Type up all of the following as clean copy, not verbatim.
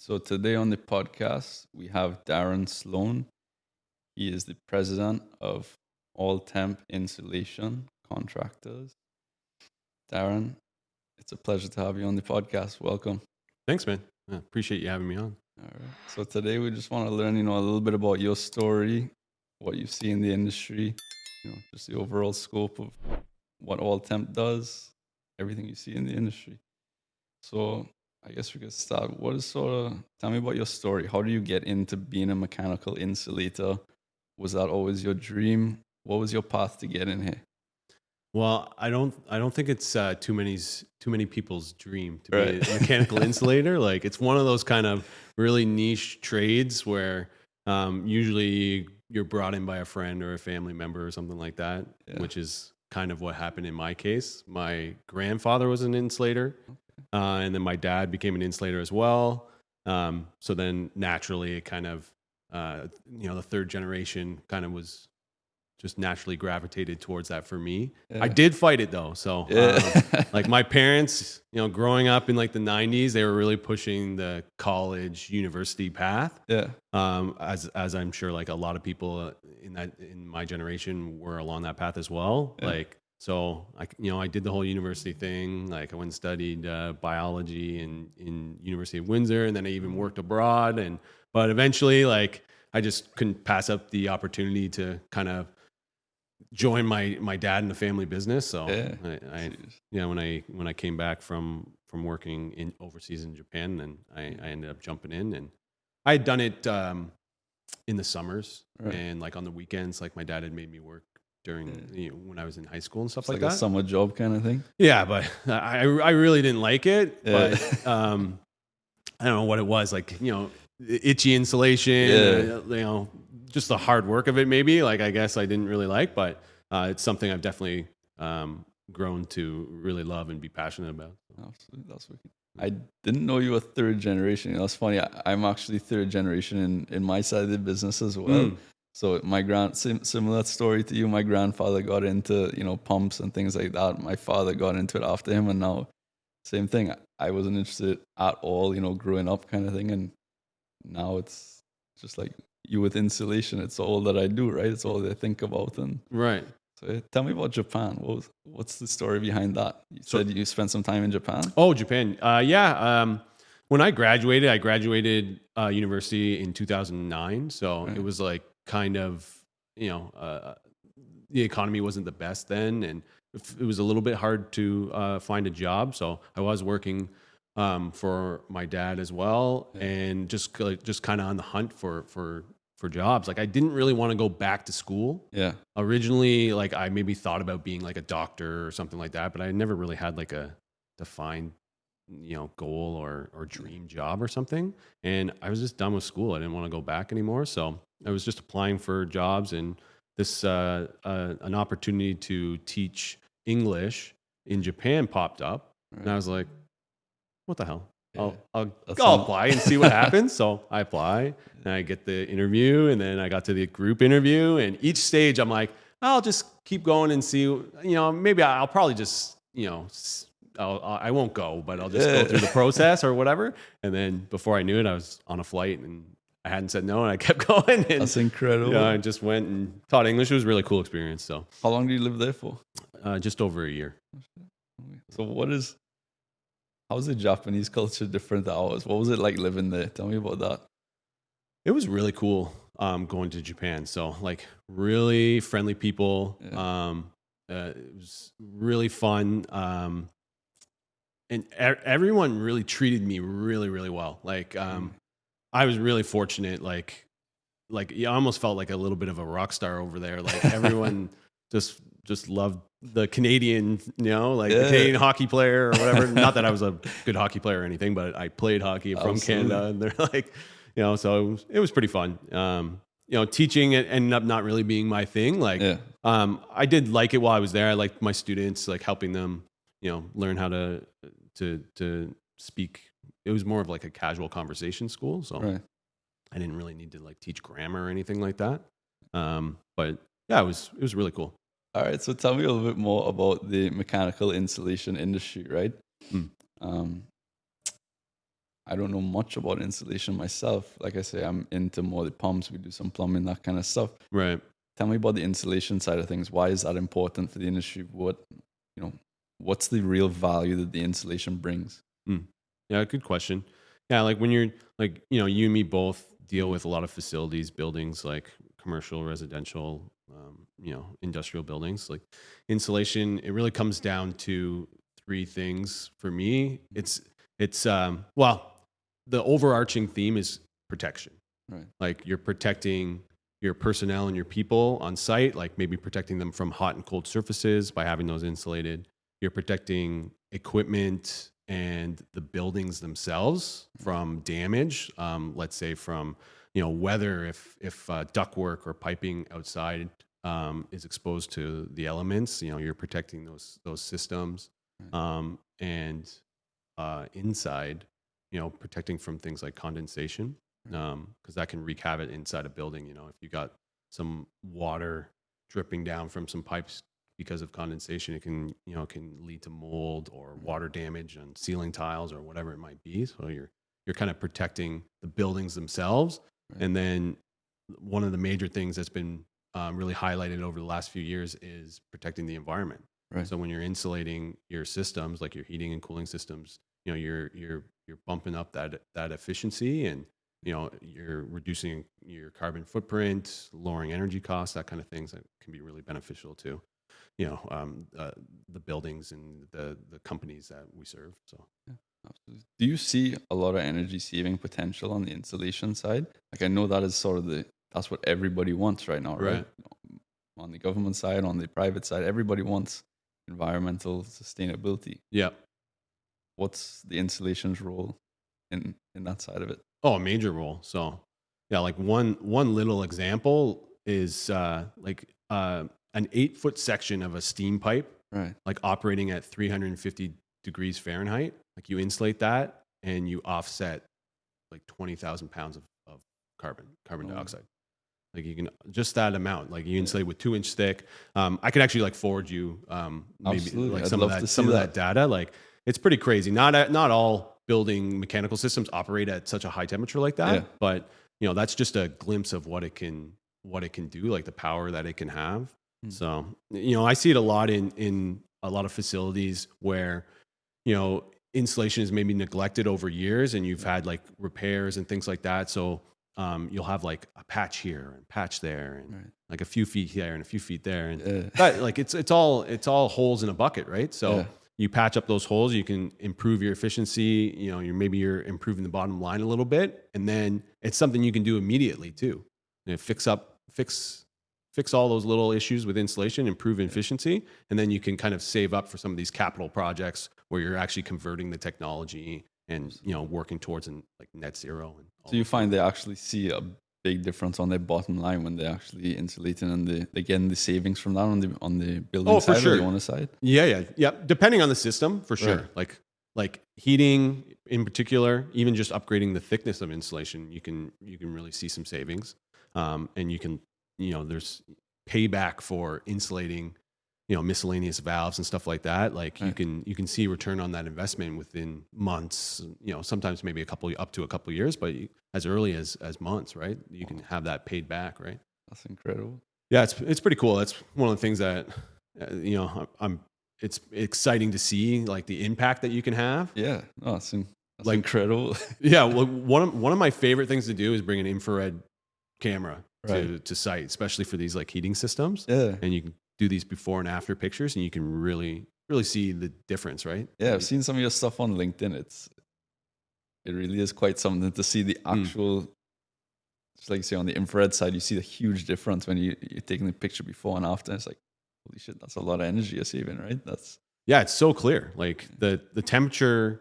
So today on the podcast, we have Darren Sloane. He is the president of All Temp Insulation Contractors. Darren, it's a pleasure to have you on the podcast. Welcome. Thanks, man. I appreciate you having me on. All right. So today we just want to learn, a little bit about your story, what you see in the industry, just the overall scope of what All Temp does, everything you see in the industry. So I guess we could start. Tell me about your story. How do you get into being a mechanical insulator? Was that always your dream? What was your path to get in here? Well, I don't think it's too many people's dream to be a mechanical insulator. Like, it's one of those kind of really niche trades where usually you're brought in by a friend or a family member or something like that, which is kind of what happened in my case. My grandfather was an insulator, and then my dad became an insulator as well. So then naturally it kind of, the third generation kind of was just naturally gravitated towards that for me. I did fight it though. So like my parents, growing up in like the 90s, they were really pushing the college university path. As I'm sure like a lot of people in my generation were along that path as well. So I did the whole university thing. Like I went and studied biology in University of Windsor, and then I even worked abroad. But eventually, like I just couldn't pass up the opportunity to kind of join my dad in the family business. So when I came back from working overseas in Japan, then I ended up jumping in, and I had done it in the summers and like on the weekends. Like my dad had made me work during when I was in high school and stuff like that. A summer job kind of thing. Yeah, but I really didn't like it. But I don't know what it was. Like itchy insulation. Just the hard work of it. Maybe like I guess I didn't really like, but it's something I've definitely grown to really love and be passionate about. Absolutely, that's wicked. I didn't know you were third generation. That's funny. I'm actually third generation in my side of the business as well. So similar story to you. My grandfather got into pumps and things like that. My father got into it after him, and now same thing. I wasn't interested at all, growing up kind of thing, and now it's just like you with insulation. It's all that I do, right? It's all that I think about. And right. So tell me about Japan. What's the story behind that? You said you spent some time in Japan. Oh, Japan. When I graduated university in 2009. So it was like kind of, the economy wasn't the best then, and it was a little bit hard to find a job. So I was working for my dad as well, and just kind of on the hunt for jobs. Like I didn't really want to go back to school. Originally, like I maybe thought about being like a doctor or something like that, but I never really had like a defined goal or dream job or something. And I was just done with school. I didn't want to go back anymore. So I was just applying for jobs, and this an opportunity to teach English in Japan popped up, and I was like, what the hell? I'll apply and see what happens. So I apply and I get the interview, and then I got to the group interview, and each stage I'm like, I'll just keep going and see, maybe I'll probably just, I won't go, but I'll just go through the process or whatever. And then before I knew it, I was on a flight and I hadn't said no, and I kept going. And, that's incredible. I just went and taught English. It was a really cool experience. So how long did you live there for? Just over a year. So how's the Japanese culture different than ours? What was it like living there? Tell me about that. It was really cool going to Japan. So like really friendly people. It was really fun. And everyone really treated me really, really well. Like I was really fortunate. Like I almost felt like a little bit of a rock star over there. Like everyone just loved the Canadian, the Canadian hockey player or whatever. Not that I was a good hockey player or anything, but I played hockey from Canada, and they're like, so it was pretty fun. Teaching it ended up not really being my thing. Like, I did like it while I was there. I liked my students, like helping them, learn how to speak. It was more of like a casual conversation school. So I didn't really need to like teach grammar or anything like that. But yeah, it was really cool. All right, so tell me a little bit more about the mechanical insulation industry, right? I don't know much about insulation myself. Like I say, I'm into more the pumps. We do some plumbing, that kind of stuff. Right. Tell me about the insulation side of things. Why is that important for the industry? What's the real value that the insulation brings? Yeah, good question. Yeah, like when you're like, you and me both deal with a lot of facilities, buildings, like commercial, residential, industrial buildings. Like insulation, it really comes down to three things for me. Well, the overarching theme is protection. Right. Like you're protecting your personnel and your people on site, like maybe protecting them from hot and cold surfaces by having those insulated. You're protecting equipment and the buildings themselves from damage. Let's say from weather, if ductwork or piping outside is exposed to the elements, you're protecting those systems. And inside, protecting from things like condensation, because that can wreak havoc inside a building. If you got some water dripping down from some pipes because of condensation, it can lead to mold or water damage on ceiling tiles or whatever it might be. So you're kind of protecting the buildings themselves. Right. And then one of the major things that's been really highlighted over the last few years is protecting the environment. Right. So when you're insulating your systems, like your heating and cooling systems, you're bumping up that efficiency, and you're reducing your carbon footprint, lowering energy costs, that kind of things that can be really beneficial to the buildings and the companies that we serve. So yeah, absolutely. Do you see a lot of energy saving potential on the insulation side? Like I know that is sort of that's what everybody wants right now, right? On the government side, on the private side, everybody wants environmental sustainability. Yeah. What's the insulation's role in that side of it? Oh, a major role. So yeah, like one little example is an 8-foot section of a steam pipe, right? Like operating at 350 degrees Fahrenheit. Like you insulate that and you offset like 20,000 pounds of carbon dioxide. Like you can just that amount, like you insulate with 2-inch thick. I could actually like forward you maybe like some of that data. Like it's pretty crazy. Not all building mechanical systems operate at such a high temperature like that, but that's just a glimpse of what it can do, like the power that it can have. So I see it a lot in a lot of facilities where insulation is maybe neglected over years, and you've had like repairs and things like that. So you'll have like a patch here and patch there, and like a few feet here and a few feet there, and that, like it's all holes in a bucket, right? So you patch up those holes, you can improve your efficiency. You're improving the bottom line a little bit, and then it's something you can do immediately too. Fix all those little issues with insulation, improve efficiency, and then you can kind of save up for some of these capital projects where you're actually converting the technology and working towards like net zero. And so you find they actually see a big difference on their bottom line when they're actually insulating, and they getting the savings from that on the building side, or the owner side? Yeah. Depending on the system, for sure. Right. Like heating in particular, even just upgrading the thickness of insulation, you can really see some savings, and you can there's payback for insulating miscellaneous valves and stuff like that. Like you can see return on that investment within months, sometimes maybe up to a couple of years, but as early as months, right? You can have that paid back, right? That's incredible. Yeah, it's pretty cool. That's one of the things that it's exciting to see, like the impact that you can have. Yeah, that's like incredible. Yeah, well, one of my favorite things to do is bring an infrared camera to site, especially for these like heating systems. Yeah, and you can do these before and after pictures, and you can really see the difference, right? Yeah, I've seen some of your stuff on LinkedIn. It really is quite something to see the actual, just like you say, on the infrared side, you see the huge difference when you're taking the picture before and after. It's like, holy shit, that's a lot of energy you're saving, right? It's so clear. Like the temperature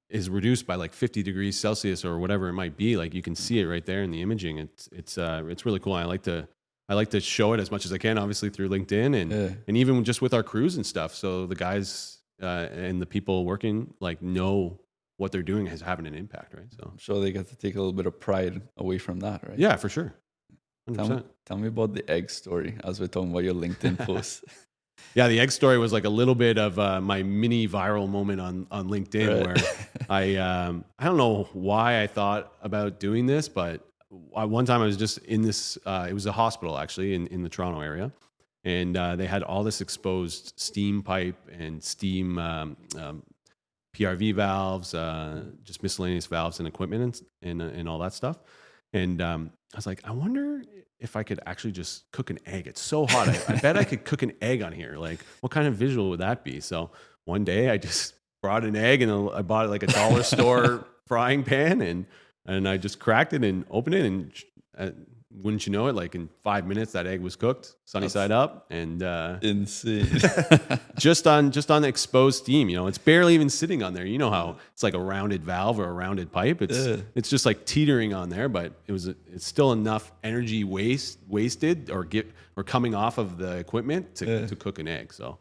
is reduced by like 50 degrees Celsius or whatever it might be. Like you can see it right there in the imaging. It's really cool. I like to show it as much as I can, obviously through LinkedIn and even just with our crews and stuff. So the guys and the people working like know what they're doing is having an impact, right? So I'm sure they get to take a little bit of pride away from that, right? Yeah, for sure. Tell me about the egg story as we're talking about your LinkedIn post. Yeah, the egg story was like a little bit of my mini viral moment on LinkedIn where I don't know why I thought about doing this, but one time I was just in this, it was a hospital actually in the Toronto area. And they had all this exposed steam pipe and steam PRV valves, just miscellaneous valves and equipment and all that stuff. And I was like, I wonder if I could actually just cook an egg. It's so hot. I bet I could cook an egg on here. Like, what kind of visual would that be? So one day I just brought an egg and I bought like a dollar store frying pan and I just cracked it and opened it and wouldn't you know it, like in 5 minutes that egg was cooked, sunny side up, and insane. just on exposed steam. You know, it's barely even sitting on there. You know how it's like a rounded valve or a rounded pipe. It's just like teetering on there, but it's still enough energy wasted or coming off of the equipment to cook an egg. So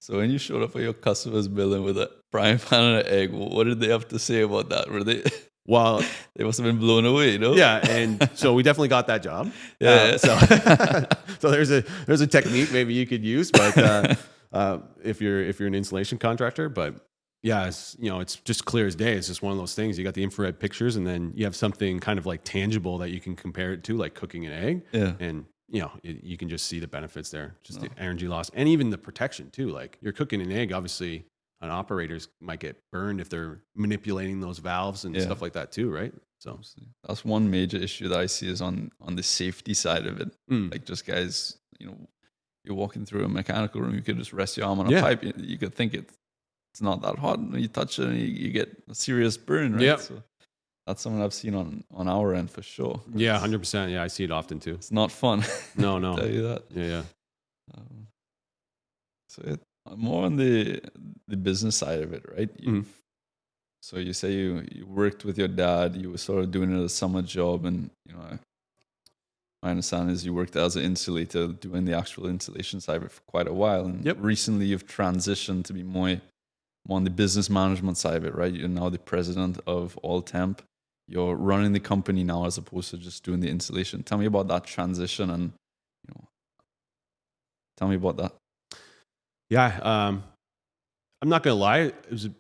when you showed up for your customers' building with a frying pan and an egg, what did they have to say about that? Were they? Well, they must have been blown away, you know? Yeah, and so we definitely got that job. Yeah. So there's a technique maybe you could use, but if you're an insulation contractor, but yeah, it's just clear as day. It's just one of those things. You got the infrared pictures, and then you have something kind of like tangible that you can compare it to, like cooking an egg. Yeah. And you can just see the benefits there, just the energy loss, and even the protection too. Like you're cooking an egg, obviously. And operators might get burned if they're manipulating those valves and stuff like that too, right? So that's one major issue that I see is on the safety side of it. Like just guys, you're walking through a mechanical room, you could just rest your arm on a pipe. You could think it's not that hot, and you touch it and you get a serious burn, right? Yeah. So that's something I've seen on our end for sure. Yeah, 100%. Yeah, I see it often too. It's not fun. No. I'll tell you that. Yeah. More on the business side of it, right? So you say you worked with your dad, you were sort of doing it as a summer job, and my understanding is you worked as an insulator, doing the actual installation side of it for quite a while, and recently you've transitioned to be more on the business management side of it, right? You're now the president of All Temp. You're running the company now as opposed to just doing the installation. Tell me about that transition, and tell me about that. Yeah, I'm not gonna lie.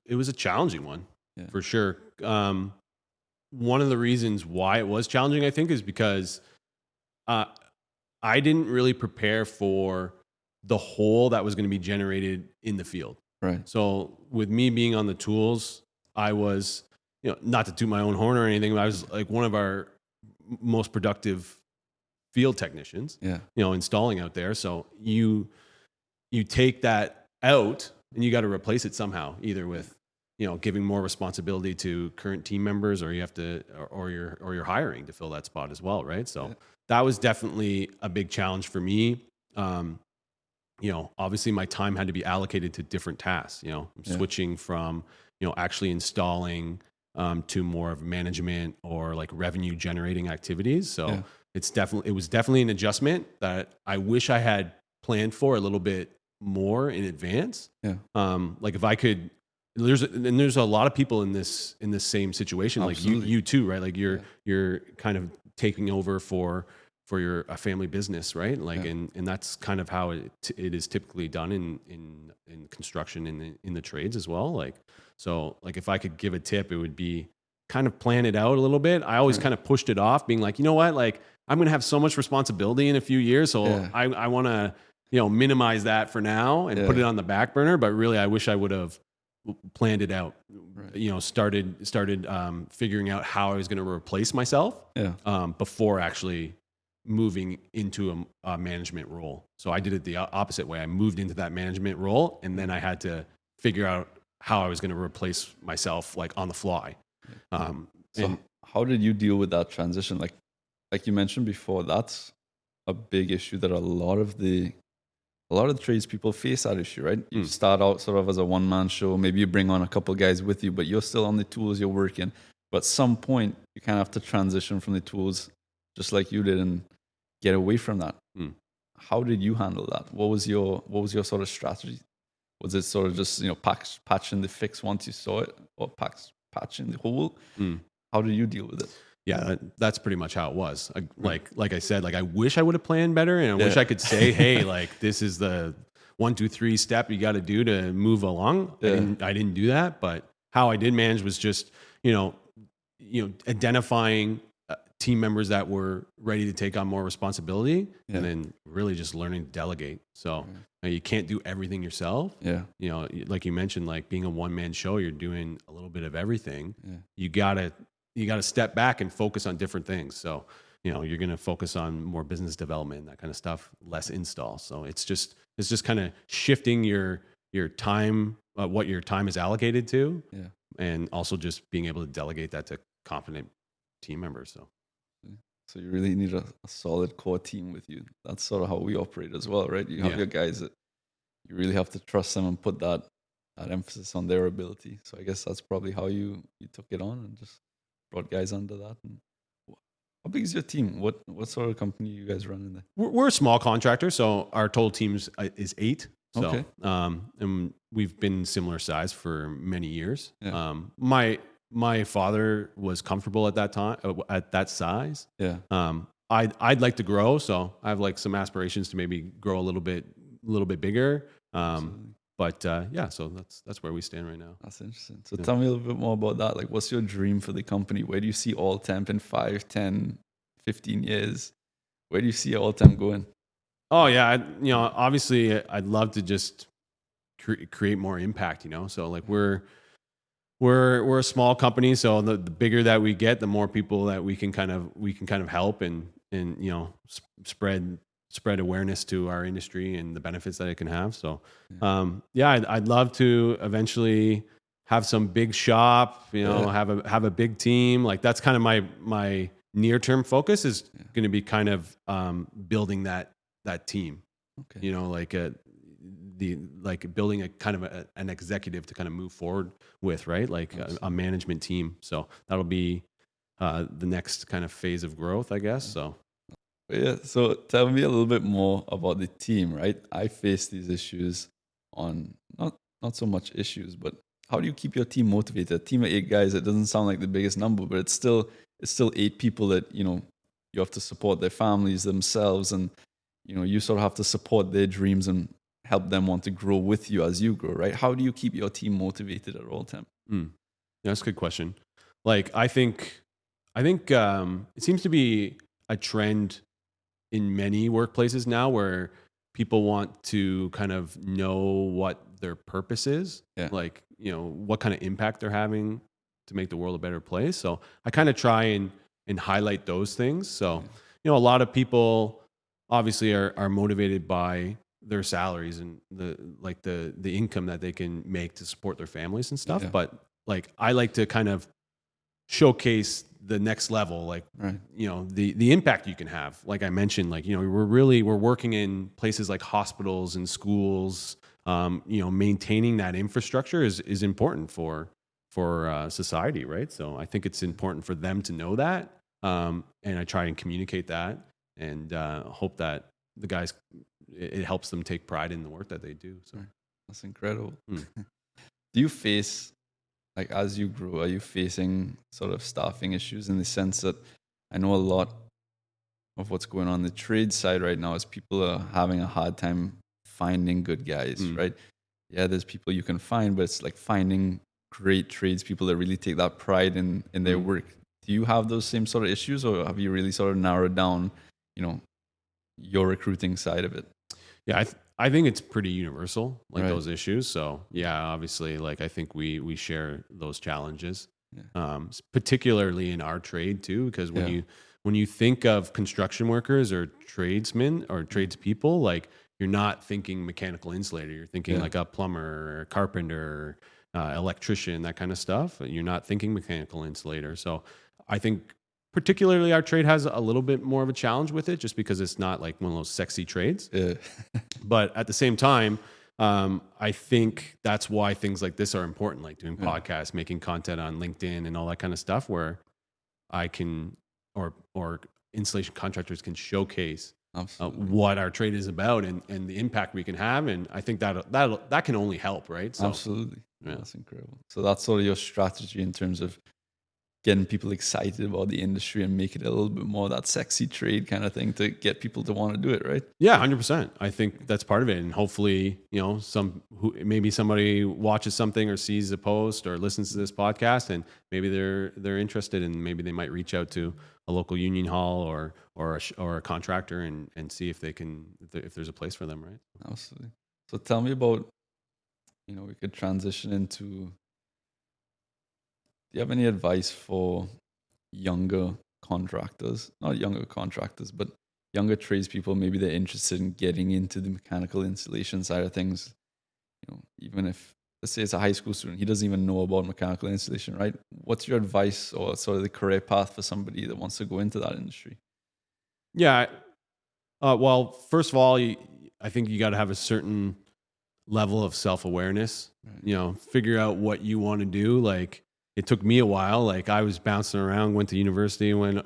It was a challenging one for sure. One of the reasons why it was challenging, I think, is because I didn't really prepare for the hole that was going to be generated in the field. Right. So with me being on the tools, I was, not to toot my own horn or anything, but I was like one of our most productive field technicians. Yeah. Installing out there. So you take that out and you got to replace it somehow, either with, giving more responsibility to current team members, or you have to, or you're hiring to fill that spot as well. Right. So that was definitely a big challenge for me. Obviously my time had to be allocated to different tasks, switching from, actually installing, to more of management or like revenue generating activities. So it was definitely an adjustment that I wish I had planned for a little bit more in advance. Like if I could, there's a lot of people in this same situation. Absolutely. Like you too, right? Like you're kind of taking over for a family business, right? Like and that's kind of how it is typically done in construction and in the trades as well. Like so, like if I could give a tip, it would be kind of plan it out a little bit. I always kind of pushed it off, being like, you know what, like I'm gonna have so much responsibility in a few years, so I want to minimize that for now and put it on the back burner. But really, I wish I would have planned it out. Right. Started figuring out how I was going to replace myself before actually moving into a management role. So I did it the opposite way. I moved into that management role, and then I had to figure out how I was going to replace myself, like on the fly. So how did you deal with that transition? Like you mentioned before, that's a big issue that a lot of the tradespeople face, that issue, right? You start out sort of as a one-man show. Maybe you bring on a couple guys with you, but you're still on the tools, you're working. But at some point, you kind of have to transition from the tools, just like you did, and get away from that. How did you handle that? What was your sort of strategy? Was it sort of just patching the fix once you saw it, or patching the hole? How did you deal with it? Yeah, that's pretty much how it was. Like I said, like I wish I would have planned better, and I wish I could say, hey, like this is 1, 2, 3 step you got to do to move along. I didn't do that, but how I did manage was just, identifying team members that were ready to take on more responsibility, and then really just learning to delegate. So you can't do everything yourself. Yeah. Like you mentioned, like being a one-man show, you're doing a little bit of everything. Yeah. You gotta step back and focus on different things. So, you're going to focus on more business development, that kind of stuff, less install. So it's just kind of shifting your time, what your time is allocated to, and also just being able to delegate that to confident team members. So you really need a solid core team with you. That's sort of how we operate as well, right? You have your guys that you really have to trust them and put that emphasis on their ability. So I guess that's probably how you took it on and just brought guys under that. And how big is your team? What sort of company you guys run in there? We're a small contractor, so our total team is 8. So, okay. And we've been similar size for many years. Yeah. My father was comfortable at that time, at that size. Yeah. I'd like to grow, so I have like some aspirations to maybe grow a little bit bigger. But so that's where we stand right now. That's interesting. So tell me a little bit more about that. Like, what's your dream for the company? Where do you see All Temp in 5, 10, 15 years? Where do you see All Temp going? Oh yeah, obviously I'd love to just create more impact. So like we're a small company, so the bigger that we get, the more people that we can kind of help and spread awareness to our industry and the benefits that it can have. So, I'd love to eventually have some big shop, have a big team. Like that's kind of my near-term focus is going to be kind of building that team. Okay. Like building a kind of an executive to kind of move forward with, right? Like a management team. So that'll be the next kind of phase of growth, I guess. So. Yeah. So tell me a little bit more about the team, right? I face these issues on not so much issues, but how do you keep your team motivated? A team of 8 guys, it doesn't sound like the biggest number, but it's still 8 people that, you have to support their families, themselves, and, you sort of have to support their dreams and help them want to grow with you as you grow, right? How do you keep your team motivated at All Temp? Yeah, that's a good question. Like, I think it seems to be a trend in many workplaces now where people want to kind of know what their purpose is, like, what kind of impact they're having to make the world a better place. So I kind of try and highlight those things. So, a lot of people obviously are motivated by their salaries and the income that they can make to support their families and stuff. But like, I like to kind of showcase the next level, like, the impact you can have. Like I mentioned, like, we're working in places like hospitals and schools. Maintaining that infrastructure is important for society, right? So I think it's important for them to know that. And I try and communicate that and hope that the guys, it helps them take pride in the work that they do. So that's incredible. Do you face, like, as you grow, are you facing sort of staffing issues in the sense that I know a lot of what's going on the trade side right now is people are having a hard time finding good guys, right? Yeah, there's people you can find, but it's like finding great tradespeople that really take that pride in their work. Do you have those same sort of issues, or have you really sort of narrowed down, your recruiting side of it? Yeah, I think it's pretty universal, like those issues. So yeah, obviously, like I think we share those challenges, particularly in our trade too, because when you think of construction workers or tradesmen or tradespeople, like you're not thinking mechanical insulator, you're thinking like a plumber or carpenter, electrician, that kind of stuff. You're not thinking mechanical insulator. So I think particularly our trade has a little bit more of a challenge with it just because it's not like one of those sexy trades. But at the same time, I think that's why things like this are important, like doing podcasts, making content on LinkedIn and all that kind of stuff, where I can, or installation contractors can showcase what our trade is about and the impact we can have. And I think that can only help, right? So, absolutely. Yeah, that's incredible. So that's sort of your strategy in terms of getting people excited about the industry and make it a little bit more that sexy trade kind of thing to get people to want to do it, right? Yeah, 100%. I think that's part of it. And hopefully, maybe somebody watches something or sees a post or listens to this podcast, and maybe they're interested, and maybe they might reach out to a local union hall or a contractor and see if if there's a place for them, right? Absolutely. So tell me about, we could transition into, do you have any advice for younger contractors, not younger contractors, but younger tradespeople? Maybe they're interested in getting into the mechanical installation side of things. Even if, let's say it's a high school student, he doesn't even know about mechanical installation, right? What's your advice or sort of the career path for somebody that wants to go into that industry? Yeah. Well, first of all, I think you got to have a certain level of self-awareness, right. Figure out what you want to do. Like, it took me a while. Like, I was bouncing around, went to university, went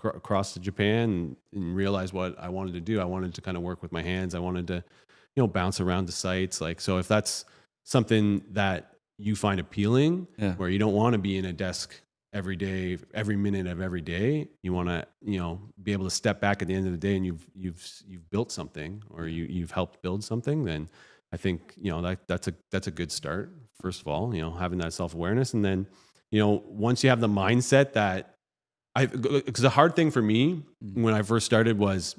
across to Japan and realized what I wanted to do. I wanted to kind of work with my hands. I wanted to, bounce around to sites. Like, so if that's something that you find appealing, where you don't want to be in a desk every day, every minute of every day, you want to, be able to step back at the end of the day and you've built something, or you've helped build something, then I think, that's a good start. First of all, having that self-awareness. And then, once you have the mindset that because the hard thing for me when I first started was,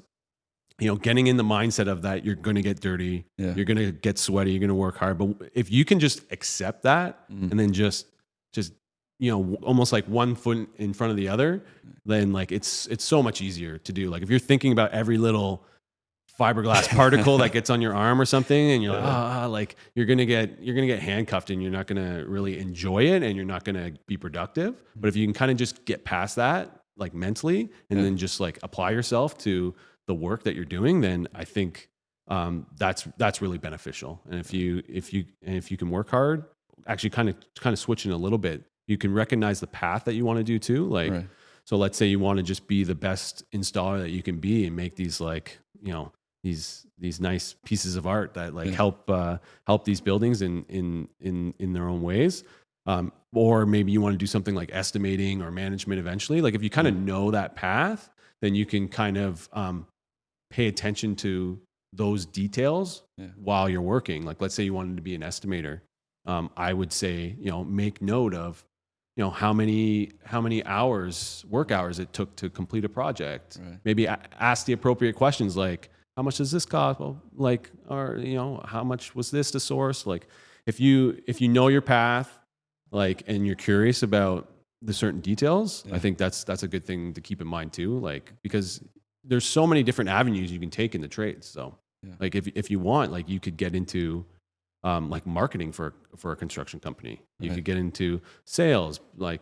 getting in the mindset of that you're going to get dirty, you're going to get sweaty, you're going to work hard. But if you can just accept that and then just, almost like one foot in front of the other, then like it's so much easier to do. Like, if you're thinking about every little fiberglass particle that gets on your arm or something, and you're like, you're gonna get handcuffed, and you're not gonna really enjoy it, and you're not gonna be productive. But if you can kind of just get past that, like mentally, and then just like apply yourself to the work that you're doing, then I think that's really beneficial. And if you can work hard, actually kind of switching a little bit, you can recognize the path that you want to do too. Like, right. So let's say you want to just be the best installer that you can be and make these like, these nice pieces of art that like help these buildings in their own ways. Or maybe you want to do something like estimating or management eventually. Like, if you kind of know that path, then you can kind of pay attention to those details while you're working. Like, let's say you wanted to be an estimator. I would say, make note of, how many work hours it took to complete a project. Right. Maybe ask the appropriate questions, like, how much does this cost? Well, like, or, how much was this to source? Like, if you know your path, like, and you're curious about the certain details, I think that's a good thing to keep in mind too. Like, because there's so many different avenues you can take in the trades. So like, if you want, like, you could get into like marketing for a construction company. You could get into sales, like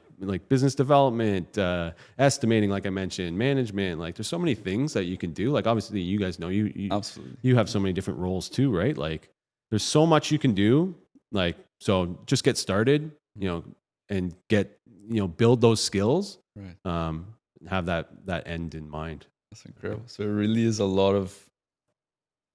business development, estimating, like I mentioned, management. Like, there's so many things that you can do. Like, obviously, you guys know you absolutely, you have so many different roles too, right? Like, there's so much you can do. Like, so just get started, and get, build those skills. Right. Have that end in mind. That's incredible. So it really is a lot of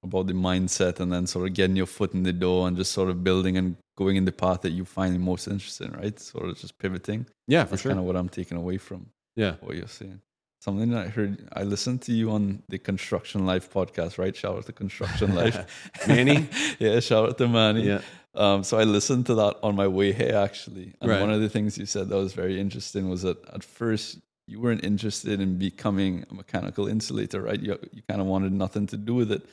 about the mindset, and then sort of getting your foot in the door and just sort of building and going in the path that you find most interesting, right? Sort of just pivoting. Yeah, for That's sure. kind of what I'm taking away from what you're saying. Something that I listened to you on the Construction Life podcast, right? Shout out to Construction Life. Manny? Yeah, shout out to Manny. Yeah. So I listened to that on my way here, actually. And one of the things you said that was very interesting was that at first you weren't interested in becoming a mechanical insulator, right? You kind of wanted nothing to do with it.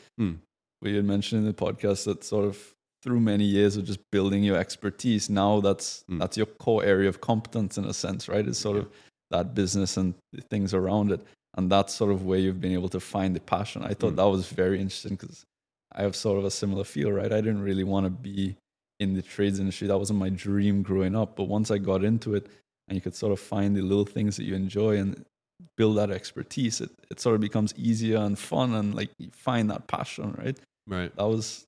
We had mentioned in the podcast that sort of through many years of just building your expertise, now that's your core area of competence in a sense, right? It's sort of that business and the things around it. And that's sort of where you've been able to find the passion. I thought that was very interesting because I have sort of a similar feel, right? I didn't really want to be in the trades industry. That wasn't my dream growing up. But once I got into it and you could sort of find the little things that you enjoy and build that expertise, it sort of becomes easier and fun, and like you find that passion, right? Right. That was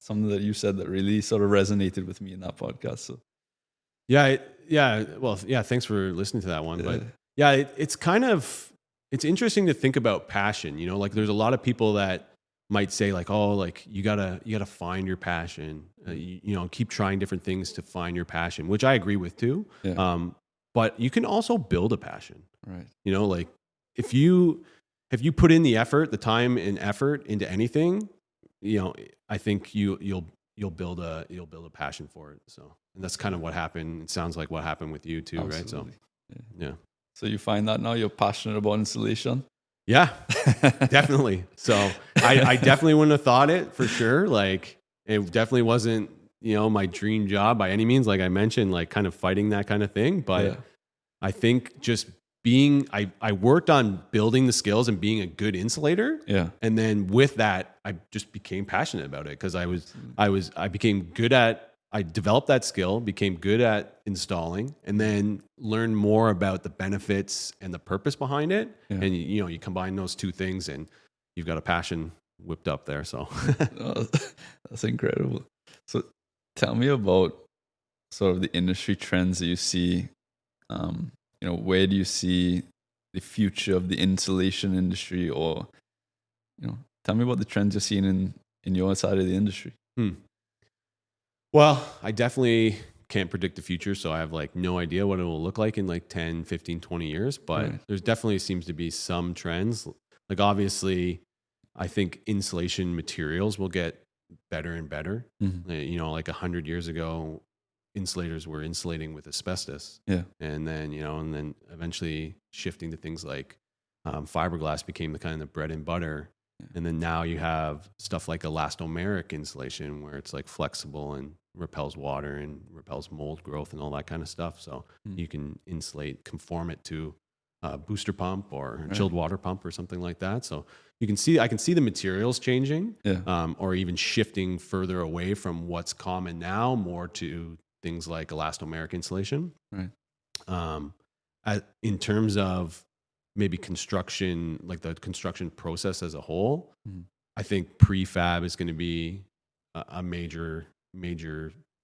something that you said that really sort of resonated with me in that podcast. So thanks for listening to that one. But it's interesting to think about passion. Like, there's a lot of people that might say like, oh, like you gotta find your passion. Keep trying different things to find your passion, which I agree with too. but you can also build a passion. Right. You know, like if you put in the effort, the time and effort into anything, you know, I think you'll build a passion for it. So, and that's kind of what happened. It sounds like what happened with you too, right? So, Absolutely. yeah. So you find that now you're passionate about installation? Yeah, definitely. So I definitely wouldn't have thought it for sure. Like it definitely wasn't, you know, my dream job by any means. Like I mentioned, like kind of fighting that kind of thing. But Yeah. I think just I worked on building the skills and being a good insulator. Yeah. And then with that, I just became passionate about it because I became good at, I developed that skill, became good at installing, and then learned more about the benefits and the purpose behind it. Yeah. And you know, you combine those two things and you've got a passion whipped up there. So Oh, that's incredible. So tell me about sort of the industry trends that you see. You know, where do you see the future of the insulation industry, or, you know, tell me about the trends you're seeing in your side of the industry. Well, I definitely can't predict the future, so I have like no idea what it will look like in like 10, 15, 20 years, but Right. there's definitely seems to be some trends. Like obviously, I think insulation materials will get better and better. Mm-hmm. You know, like 100 years ago, insulators were insulating with asbestos. Yeah. And then, you know, and then eventually shifting to things like fiberglass became the kind of bread and butter. Yeah. And then now you have stuff like elastomeric insulation where it's like flexible and repels water and repels mold growth and all that kind of stuff. So you can insulate, conform it to a booster pump or a chilled water pump or something like that. So you can see, I can see the materials changing, or even shifting further away from what's common now, more to things like elastomeric insulation. Right. In terms of maybe construction, like the construction process as a whole, I think prefab is going to be a major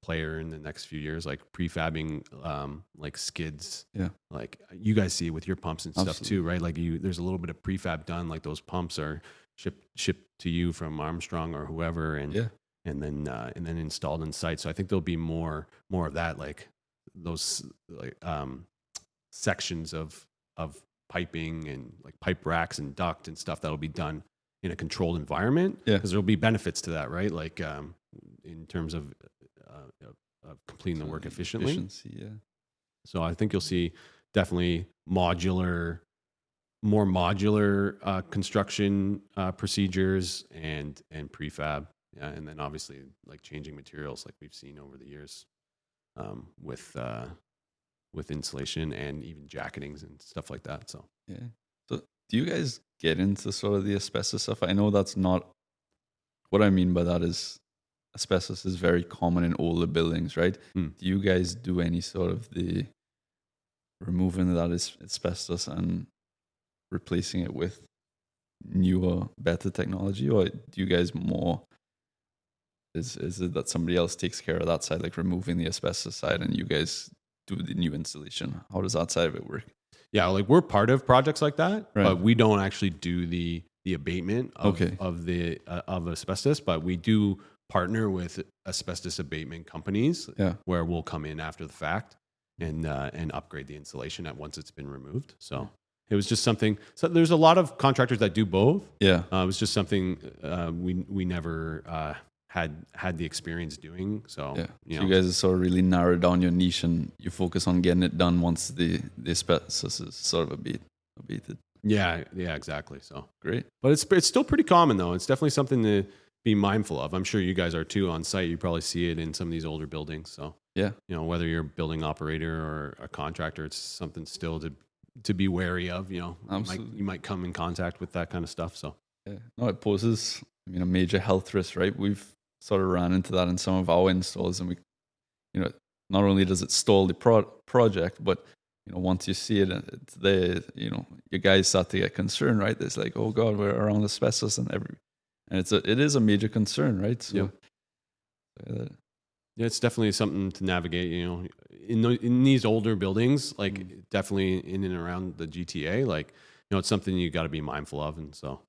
player in the next few years, like prefabbing, like skids. Yeah. Like you guys see with your pumps and stuff too, right? Like there's a little bit of prefab done, like those pumps are shipped to you from Armstrong or whoever. And then installed in site. So I think there'll be more of that, like those like sections of piping and like pipe racks and duct and stuff that'll be done in a controlled environment. Yeah, because there'll be benefits to that, right? Like in terms of completing the work efficiently. Efficiency, yeah. So I think you'll see definitely more modular construction procedures and prefab. Yeah, and then obviously like changing materials like we've seen over the years with insulation and even jacketings and stuff like that. So yeah. So do you guys get into sort of the asbestos stuff? I know that's not what I mean by that is asbestos is very common in older buildings, right? Do you guys do any sort of the removing that asbestos and replacing it with newer, better technology, or do you guys more? Is it that somebody else takes care of that side, like removing the asbestos side, and you guys do the new installation? How does that side of it work? Yeah, like we're part of projects like that, right, but we don't actually do the abatement of asbestos. But we do partner with asbestos abatement companies, where we'll come in after the fact and upgrade the insulation once it's been removed. So it was just something. So there's a lot of contractors that do both. Yeah, it was just something we never had the experience doing. So you guys have sort of really narrowed down your niche and you focus on getting it done once the asbestos is sort of abated. Yeah, exactly. So great. But it's still pretty common though. It's definitely something to be mindful of. I'm sure you guys are too on site. You probably see it in some of these older buildings. So you know, whether you're a building operator or a contractor, it's something still to be wary of. You know, you might come in contact with that kind of stuff. So no, it poses a major health risk, right? We've sort of ran into that in some of our installs, and we, you know, not only does it stall the project, but you know, once you see it, it's there, you know, you guys start to get concerned, right? It's like, oh God, we're around asbestos and it is a major concern, right? So it's definitely something to navigate. You know, in these older buildings, like definitely in and around the GTA, like, you know, it's something you got to be mindful of, and so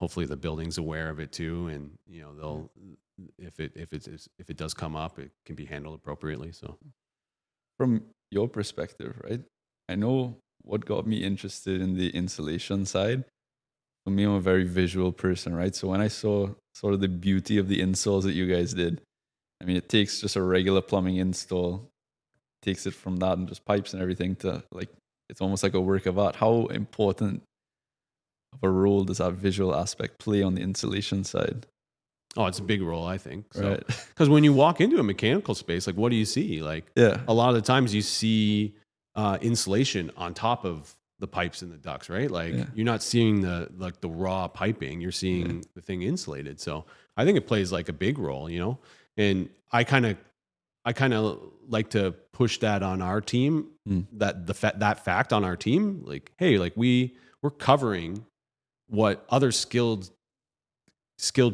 hopefully the building's aware of it too, and you know they'll. If it does come up, it can be handled appropriately. So, from your perspective, right? I know what got me interested in the insulation side. For me, I'm a very visual person, right? So when I saw sort of the beauty of the installs that you guys did, I mean, it takes just a regular plumbing install, takes it from that and just pipes and everything to like, it's almost like a work of art. How important of a role does that visual aspect play on the insulation side? Oh, it's a big role, I think. So, Right. because when you walk into a mechanical space, like, what do you see? Like, Yeah. a lot of the times you see insulation on top of the pipes and the ducts, right? Like, Yeah. you're not seeing the raw piping; you're seeing the thing insulated. So, I think it plays like a big role, you know. And I kind of like to push that on our team. That that fact on our team, like, hey, like we're covering what other skilled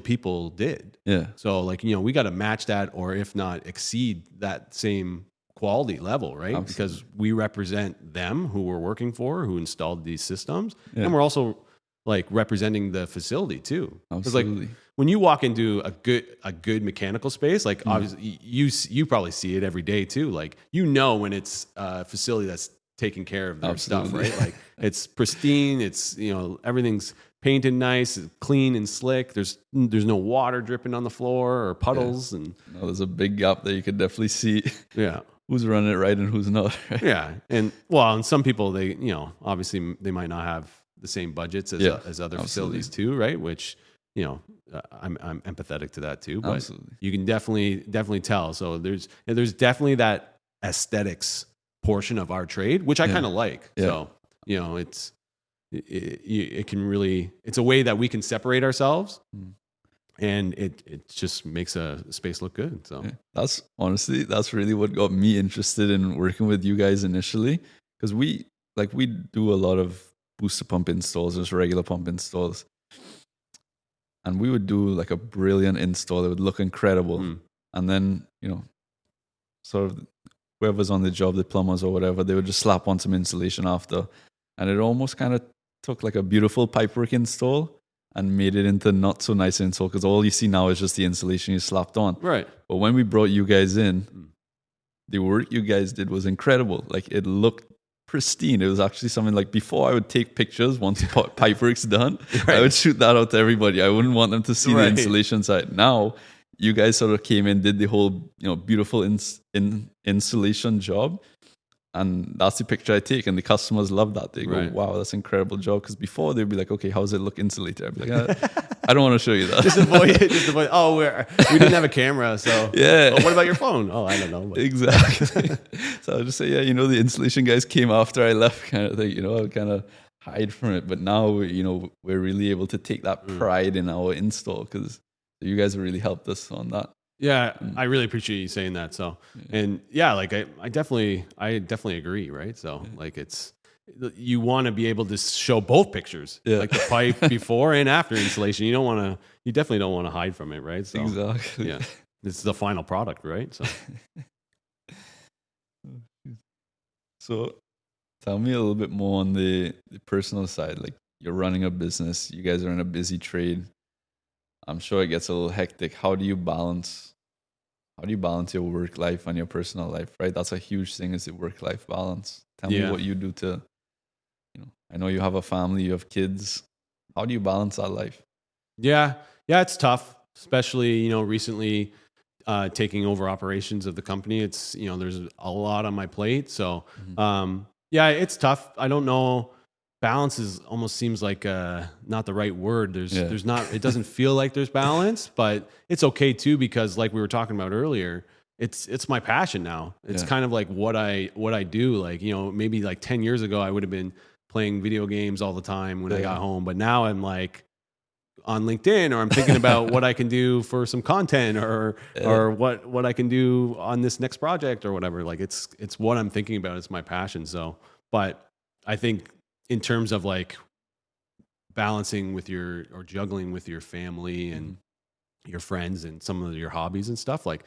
people did. Yeah. So like, you know, we got to match that, or if not exceed that same quality level, right? Absolutely. Because we represent them who we're working for, who installed these systems. Yeah. And we're also like representing the facility too. Because like Absolutely. when you walk into a good mechanical space, like obviously you probably see it every day too. Like, you know, when it's a facility that's taking care of their Absolutely. stuff, right? Like, it's pristine. It's, you know, everything's painted nice, clean and slick. There's no water dripping on the floor or puddles. And No, there's a big gap that you could definitely see yeah, who's running it right and who's not. Right? yeah. And well, and some people, they, you know, obviously they might not have the same budgets as as other facilities too, right? Which, you know, I'm empathetic to that too. But Absolutely. you can definitely tell. So there's definitely that aesthetics portion of our trade, which I kind of like. Yeah. So, you know, it can really, it's a way that we can separate ourselves, and it just makes a space look good. So That's really what got me interested in working with you guys initially, because we do a lot of booster pump installs, just regular pump installs, and we would do like a brilliant install. It would look incredible, and then, you know, sort of whoever's on the job, the plumbers or whatever, they would just slap on some insulation after, and it almost kind of took like a beautiful pipework install and made it into not so nice install, because all you see now is just the insulation you slapped on. right. But when we brought you guys in, the work you guys did was incredible. Like, it looked pristine. It was actually something like, before I would take pictures once pipework's done, I would shoot that out to everybody. I wouldn't want them to see the insulation side. Now, you guys sort of came in, did the whole, you know, beautiful insulation job. And that's the picture I take, and the customers love that. They go, "Wow, that's an incredible job." Because before they'd be like, "Okay, how does it look insulated?" I'd be like, "I don't want to show you that." Just avoid it. Just avoid. Oh, we didn't have a camera, so yeah. Oh, what about your phone? Oh, I don't know. But. Exactly. So I would just say, yeah, you know, the insulation guys came after I left, kind of thing. You know, I would kind of hide from it, but now, you know, we're really able to take that pride in our install, because you guys have really helped us on that. Yeah, I really appreciate you saying that. So, and yeah, like I definitely agree. Right. So, like, you want to be able to show both pictures, like the pipe before and after installation. You definitely don't want to hide from it. Right. So, exactly. Yeah. It's the final product. Right. So, so tell me a little bit more on the personal side. Like, you're running a business, you guys are in a busy trade. I'm sure it gets a little hectic. How do you balance your work life and your personal life, right? That's a huge thing, is the work-life balance. Tell me what you do to, you know, I know you have a family, you have kids. How do you balance that life? Yeah, it's tough, especially, you know, recently taking over operations of the company. It's, you know, there's a lot on my plate. So, yeah, it's tough. I don't know. Balance almost seems like not the right word. There's not. It doesn't feel like there's balance, but it's okay too, because like we were talking about earlier, it's my passion now. It's kind of like what I do. Like, you know, maybe like 10 years ago, I would have been playing video games all the time when I got home, but now I'm like on LinkedIn, or I'm thinking about what I can do for some content, or what I can do on this next project or whatever. Like, it's what I'm thinking about. It's my passion. So, but I think, in terms of like balancing with or juggling with your family and your friends and some of your hobbies and stuff, like,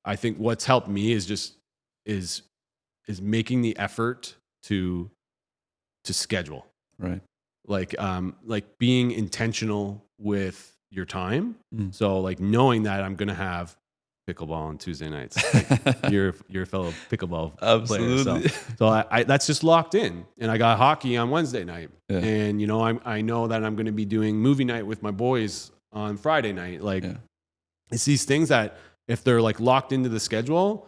I think what's helped me is making the effort to schedule, right? Like being intentional with your time. So like knowing that I'm going to have pickleball on Tuesday nights. Like, you're a fellow pickleball Absolutely. player. So I that's just locked in. And I got hockey on Wednesday night. Yeah. And, you know, I know that I'm going to be doing movie night with my boys on Friday night. Like, it's these things that if they're like locked into the schedule,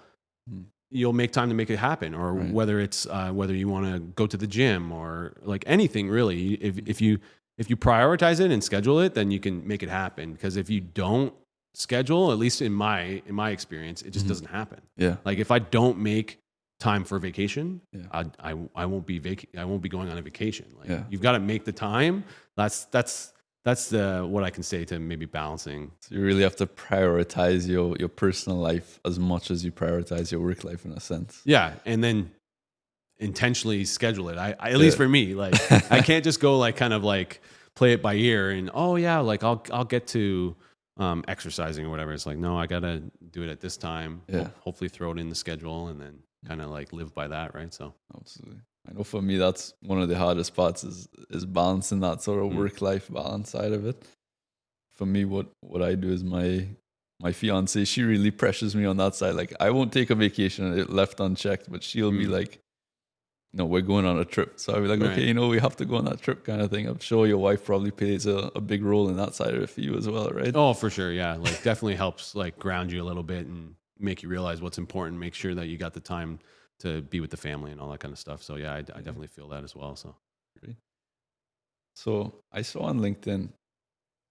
you'll make time to make it happen. Or whether it's whether you want to go to the gym or like anything really. If you prioritize it and schedule it, then you can make it happen. Because if you don't schedule, at least in my experience, it just doesn't happen. Yeah. Like if I don't make time for vacation, I won't be going on a vacation. Like you've got to make the time. That's what I can say to maybe balancing. So you really have to prioritize your personal life as much as you prioritize your work life in a sense. Yeah, and then intentionally schedule it. I at least for me, like I can't just go like kind of like play it by ear and like I'll get to exercising or whatever. It's like, no, I gotta do it at this time. Hopefully throw it in the schedule and then kind of like live by that, right? So absolutely. I know for me that's one of the hardest parts is balancing that sort of work-life balance side of it. For me, what I do is my fiance, she really pressures me on that side. Like I won't take a vacation left unchecked, but she'll be like, no, we're going on a trip. So I'll be like, okay, you know, we have to go on that trip kind of thing. I'm sure your wife probably plays a big role in that side of it for you as well, right? Oh, for sure. Yeah. Like definitely helps like ground you a little bit and make you realize what's important, make sure that you got the time to be with the family and all that kind of stuff. So yeah, I definitely feel that as well. So I saw on LinkedIn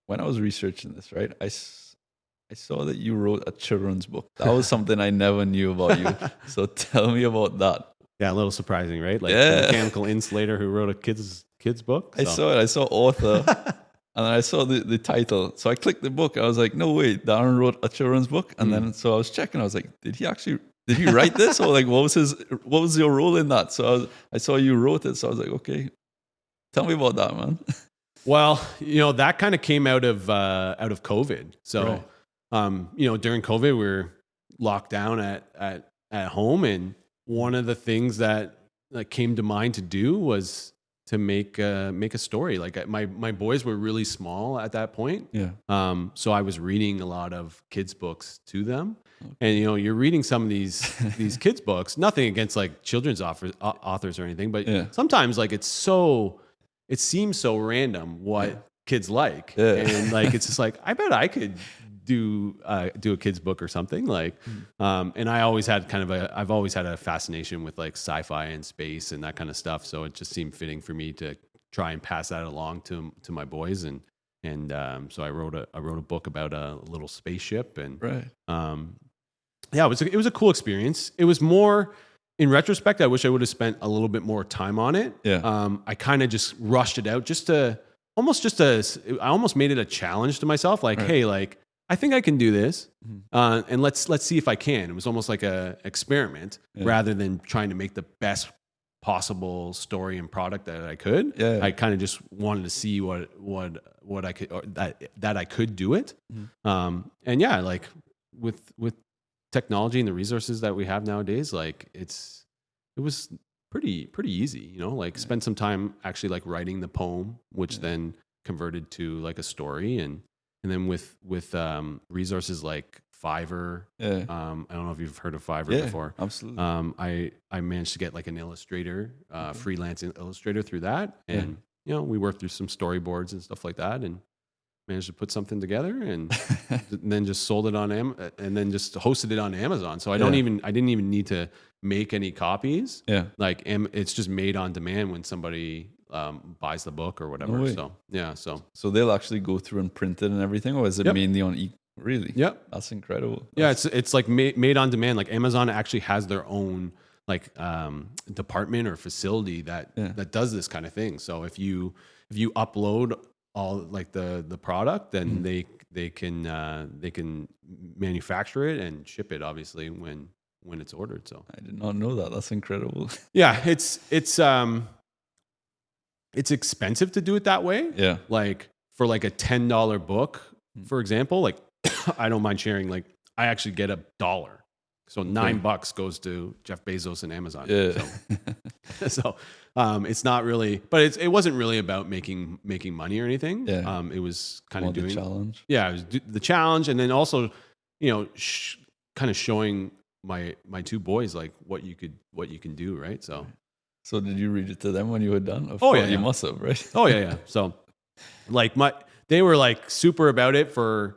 when I was researching this, right? I saw that you wrote a children's book. That was something I never knew about you. So tell me about that. Yeah, a little surprising, right? Like a mechanical insulator who wrote a kids book. So. I saw it. I saw author, and then I saw the title. So I clicked the book. I was like, no way, Darren wrote a children's book. And then so I was checking. I was like, did he write this, or like what was your role in that? So I saw you wrote it. So I was like, okay, tell me about that, man. Well, you know, that kind of came out of COVID. So, you know, during COVID, we were locked down at home, and one of the things that came to mind to do was to make a story. Like my boys were really small at that point. Yeah. So I was reading a lot of kids books to them. Okay. And you know, you're reading some of these kids books, nothing against like children's authors or anything, but sometimes like it seems so random what kids like. Yeah. And like it's just like, I bet I could do a kid's book or something like and I've always had a fascination with like sci-fi and space and that kind of stuff, so it just seemed fitting for me to try and pass that along to my boys, and so I wrote a book about a little spaceship, and it was a cool experience. It was more, in retrospect, I wish I would have spent a little bit more time on it. I kind of just rushed it out I almost made it a challenge to myself, like hey, like I think I can do this, and let's see if I can. It was almost like a experiment rather than trying to make the best possible story and product that I could. Yeah. I kind of just wanted to see what I could, or that I could do it. And yeah, like with technology and the resources that we have nowadays, like it was pretty easy, you know. Like spend some time actually like writing the poem, which then converted to like a story, and then with resources like Fiverr. I don't know if you've heard of Fiverr before. Absolutely. I managed to get like an illustrator, freelance illustrator through that, and you know, we worked through some storyboards and stuff like that, and managed to put something together, and then just sold it on and then just hosted it on Amazon. So I didn't even need to make any copies. Like it's just made on demand when somebody buys the book or whatever. No so they'll actually go through and print it and everything, or is it mainly on really? Yep. That's incredible. It's like made on demand. Like Amazon actually has their own like department or facility that does this kind of thing. So if you upload all like the product, then they can manufacture it and ship it, obviously when it's ordered. So I did not know that. That's incredible. Yeah, it's expensive to do it that way. Yeah. Like for like a $10 book, for example, like I don't mind sharing, like I actually get $1. So $9 goes to Jeff Bezos and Amazon. Yeah. So it's not really, but it wasn't really about making money or anything. Yeah. It was kind of doing the challenge. Yeah, it was the challenge, and then also, you know, kind of showing my two boys like what you can do, right? So did you read it to them when you were done? Of Oh, course, yeah, you yeah. must have, right? Oh yeah. So like they were like super about it for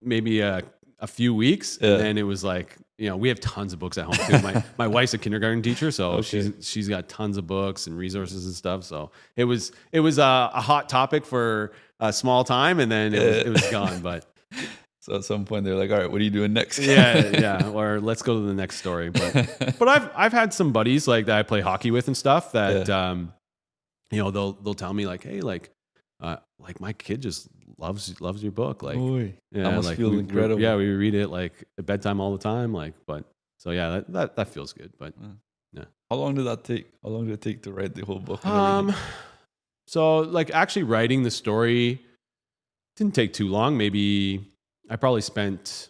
maybe a few weeks, Yeah. and then it was like, we have tons of books at home too. My wife's a kindergarten teacher, so Okay. she's got tons of books and resources and stuff. So it was a hot topic for a small time, and then it was gone. But So at some point they're like, all right, what are you doing next? yeah, or let's go to the next story. But I've had some buddies like that I play hockey with and stuff that they'll tell me like, hey, like my kid just loves your book, like Oy, yeah, that must like feel incredible. we read it like at bedtime all the time, like. But so yeah, that feels good. But yeah, how long did that take? How long did it take to write the whole book? And everything? So like actually writing the story didn't take too long. Maybe I probably spent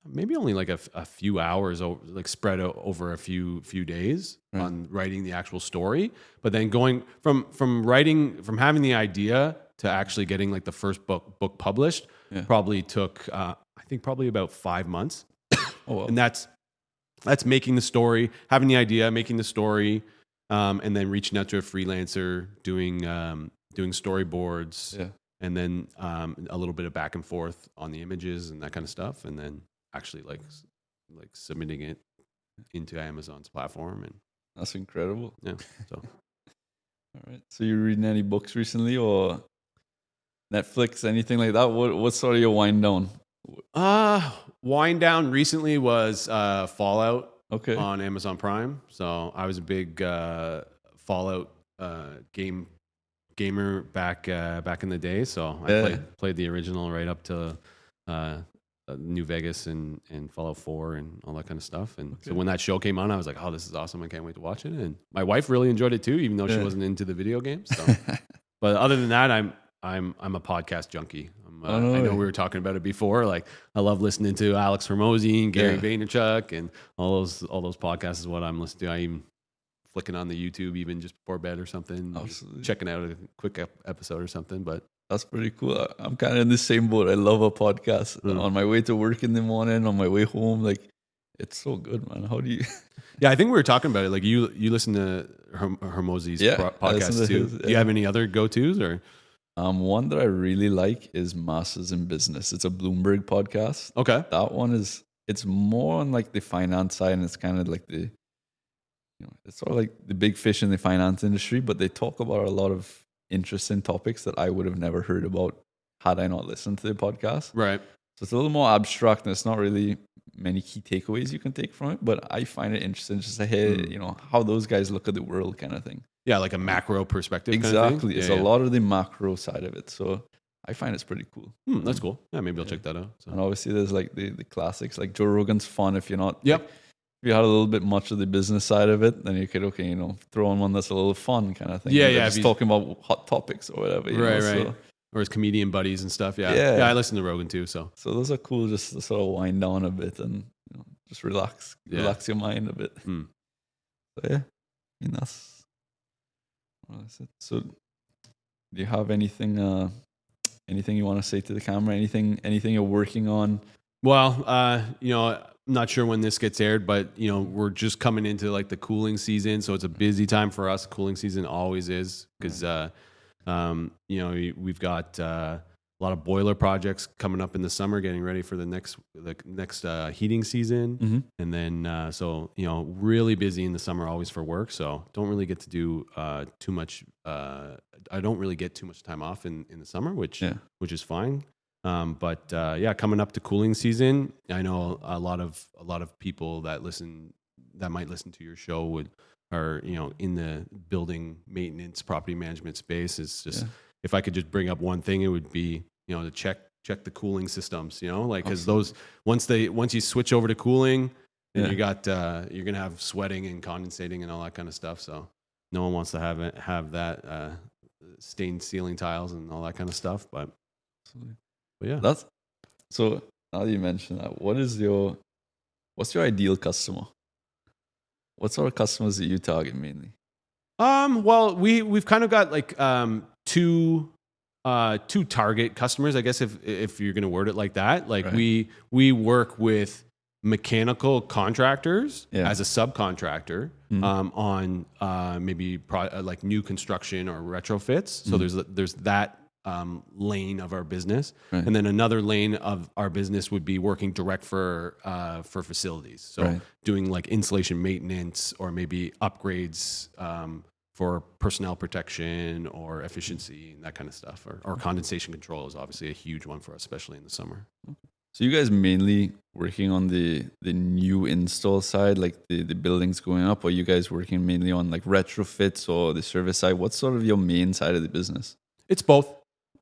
maybe only like a few hours, like spread over a few days on writing the actual story. But then going from having the idea to actually getting like the first book published probably took I think probably about 5 months. Oh, wow. And that's making the story, having the idea, making the story, and then reaching out to a freelancer, doing storyboards, and then a little bit of back and forth on the images and that kind of stuff, and then actually like submitting it into Amazon's platform. And that's incredible. Yeah. So all right. So you reading any books recently, or Netflix, anything like that? What's sort of your wind down? Wind down recently was Fallout on Amazon Prime. So I was a big Fallout gamer back in the day. So I played the original right up to New Vegas and Fallout 4 and all that kind of stuff. And so when that show came on, I was like, oh, this is awesome. I can't wait to watch it. And my wife really enjoyed it too, even though she wasn't into the video games. So. But other than that, I'm a podcast junkie. I know we were talking about it before. Like I love listening to Alex Hormozy and Gary Vaynerchuk and all those podcasts is what I'm listening to. I even flicking on the YouTube even just before bed or something, checking out a quick episode or something. But that's pretty cool. I'm kind of in the same boat. I love a podcast. On my way to work in the morning, on my way home, like it's so good, man. How do you? Yeah, I think we were talking about it. Like you listen to Hormozy's podcast too. Do you have any other go-tos or? One that I really like is Masters in Business. It's a Bloomberg podcast. Okay. That one it's more on like the finance side, and it's kind of like it's sort of like the big fish in the finance industry, but they talk about a lot of interesting topics that I would have never heard about had I not listened to the podcast. Right. So it's a little more abstract, and it's not really many key takeaways you can take from it, but I find it interesting just to hear, how those guys look at the world kind of thing. Yeah, like a macro perspective. Exactly. Kind of thing? It's a lot of the macro side of it. So I find it's pretty cool. That's cool. Yeah, maybe I'll check that out. So. And obviously there's like the classics, like Joe Rogan's fun if you're not. Yep. Like, if you had a little bit much of the business side of it, then you could, throw on one that's a little fun kind of thing. Yeah, just talking about hot topics or whatever. Right. So, or his comedian buddies and stuff. Yeah. Yeah, I listen to Rogan too. So those are cool just to sort of wind down a bit and just relax your mind a bit. So yeah, I mean that's it. So do you have anything you want to say to the camera? Anything you're working on? Well, I'm not sure when this gets aired, but we're just coming into like the cooling season, so it's a busy time for us. Cooling season always is because we've got a lot of boiler projects coming up in the summer, getting ready for the next heating season, and then really busy in the summer always for work. So don't really get to do too much. I don't really get too much time off in the summer, which is fine. But coming up to cooling season, I know a lot of people that might listen to your show are in the building maintenance, property management space. It's just if I could just bring up one thing, it would be to check the cooling systems. Because those once you switch over to cooling, then you got you're gonna have sweating and condensating and all that kind of stuff. So no one wants to have that stained ceiling tiles and all that kind of stuff. But yeah, that's so. Now that you mentioned that, what's your ideal customer? What sort of customers do you target mainly? Well, we've kind of got like two two target customers, I guess, if you're going to word it like that. Like Right. we work with mechanical contractors as a subcontractor on maybe like new construction or retrofits. So there's that lane of our business, Right. and then another lane of our business would be working direct for facilities. So doing like insulation maintenance or maybe upgrades for personnel protection or efficiency and that kind of stuff. Or condensation control is obviously a huge one for us, especially in the summer. So you guys mainly working on the new install side, like the buildings going up, or you guys working mainly on like retrofits or the service side? What's sort of your main side of the business? It's both.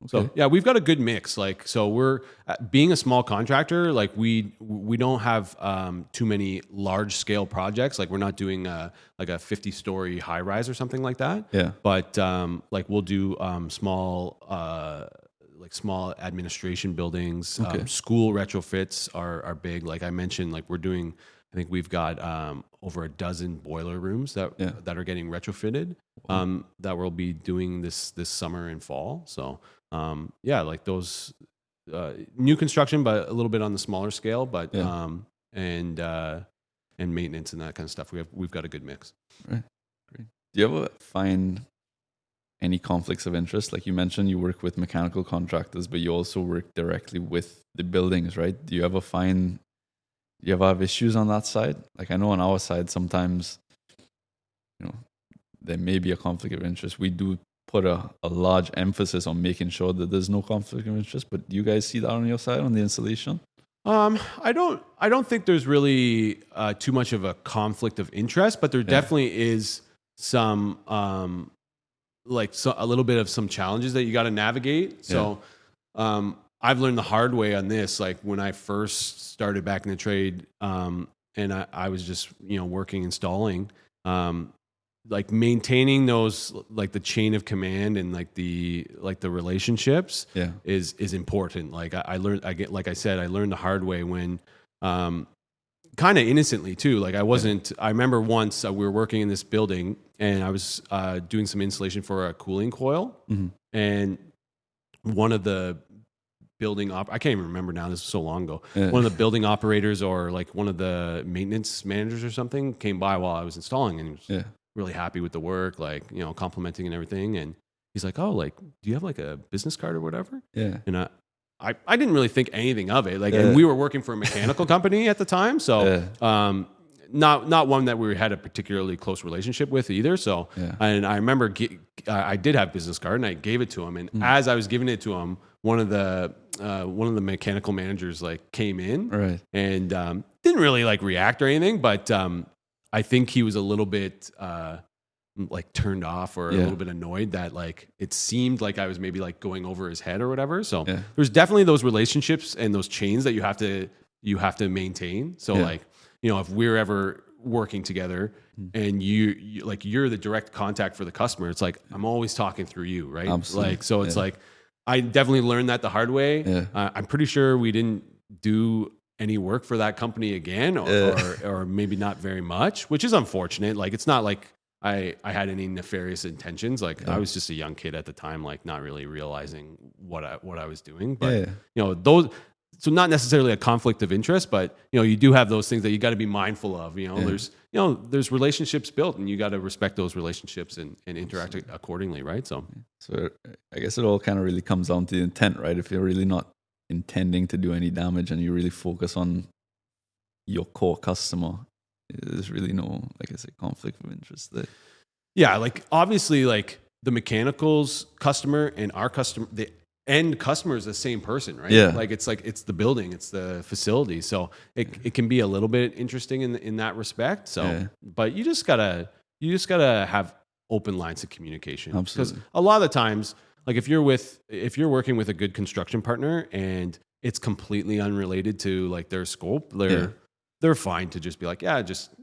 Okay. So yeah, we've got a good mix. Like, so we're being a small contractor. Like we don't have too many large scale projects. Like we're not doing like a 50-story high rise or something like that. Yeah. But like we'll do small administration buildings. Okay. School retrofits are big. Like I mentioned, like I think we've got over a dozen boiler rooms that are getting retrofitted that we'll be doing this summer and fall. So like those new construction, but a little bit on the smaller scale, but and maintenance and that kind of stuff. We've got a good mix. Right. Great. Do you ever find any conflicts of interest? Like you mentioned, you work with mechanical contractors, but you also work directly with the buildings, right? Do you ever have issues on that side? Like I know on our side, sometimes, there may be a conflict of interest. We do put a large emphasis on making sure that there's no conflict of interest, but do you guys see that on your side on the installation? I don't think there's really too much of a conflict of interest, but there definitely is some a little bit of some challenges that you got to navigate. So I've learned the hard way on this. Like when I first started back in the trade, and I was just working installing, like maintaining those, like the chain of command and like the relationships is important. Like I learned the hard way when kind of innocently too. Like I remember once we were working in this building and I was doing some installation for a cooling coil, and one of the I can't even remember now, this was so long ago. One of the building operators or like one of the maintenance managers or something came by while I was installing, and he was really happy with the work, like, complimenting and everything. And he's like, "Oh, like, do you have like a business card or whatever?" Yeah. And I didn't really think anything of it. Like, and we were working for a mechanical company at the time. So, not one that we had a particularly close relationship with either. So, and I remember I did have business card and I gave it to him. And as I was giving it to him, one of the mechanical managers like came in and didn't really like react or anything, but I think he was a little bit like turned off or a little bit annoyed that like it seemed like I was maybe like going over his head or whatever. So there's definitely those relationships and those chains that you have to maintain. So like, if we're ever working together and you like you're the direct contact for the customer, it's like I'm always talking through you, right? Absolutely. Like so it's like I definitely learned that the hard way. I'm pretty sure we didn't do any work for that company again, or maybe not very much, which is unfortunate. Like it's not like I had any nefarious intentions. Like I was just a young kid at the time, like not really realizing what I was doing. But those. So not necessarily a conflict of interest, but you do have those things that you got to be mindful of. There's relationships built, and you got to respect those relationships and interact accordingly, right? So I guess it all kind of really comes down to the intent, right? If you're really not intending to do any damage and you really focus on your core customer, there's really no, like I said, conflict of interest there. Yeah, like obviously, like the mechanicals customer and our customer, the end customer is the same person, right? Yeah. Like it's the building, it's the facility. So it can be a little bit interesting in that respect. So, but you just gotta have open lines of communication. Absolutely. Because a lot of the times, like if you're working with a good construction partner and it's completely unrelated to like their scope, they're fine to just be like,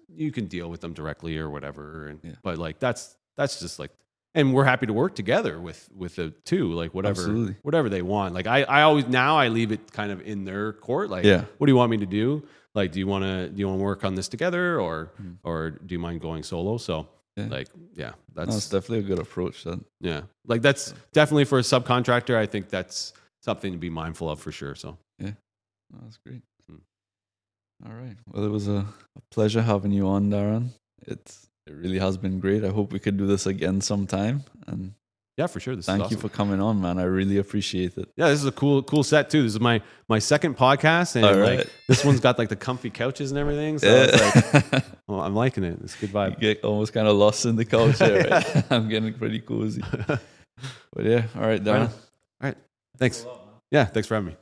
you can deal with them directly or whatever. But like that's just like. And we're happy to work together with the two, like whatever they want. Like I always now I leave it kind of in their court. Like, what do you want me to do? Like, do you want to work on this together, or do you mind going solo? So Like, yeah, that's definitely a good approach. Then. Yeah, like that's definitely for a subcontractor. I think that's something to be mindful of for sure. So yeah, that's great. All right. Well, it was a pleasure having you on, Darren. It really has been great. I hope we could do this again sometime. And yeah, for sure. Thank you for coming on, man. I really appreciate it. Yeah, this is a cool set too. This is my second podcast, and like this one's got like the comfy couches and everything. So it's like, well, I'm liking it. It's a good vibe. You get almost kind of lost in the couch here, right? I'm getting pretty cozy. But yeah, all right, Darren. All right. Thanks. Yeah, thanks for having me.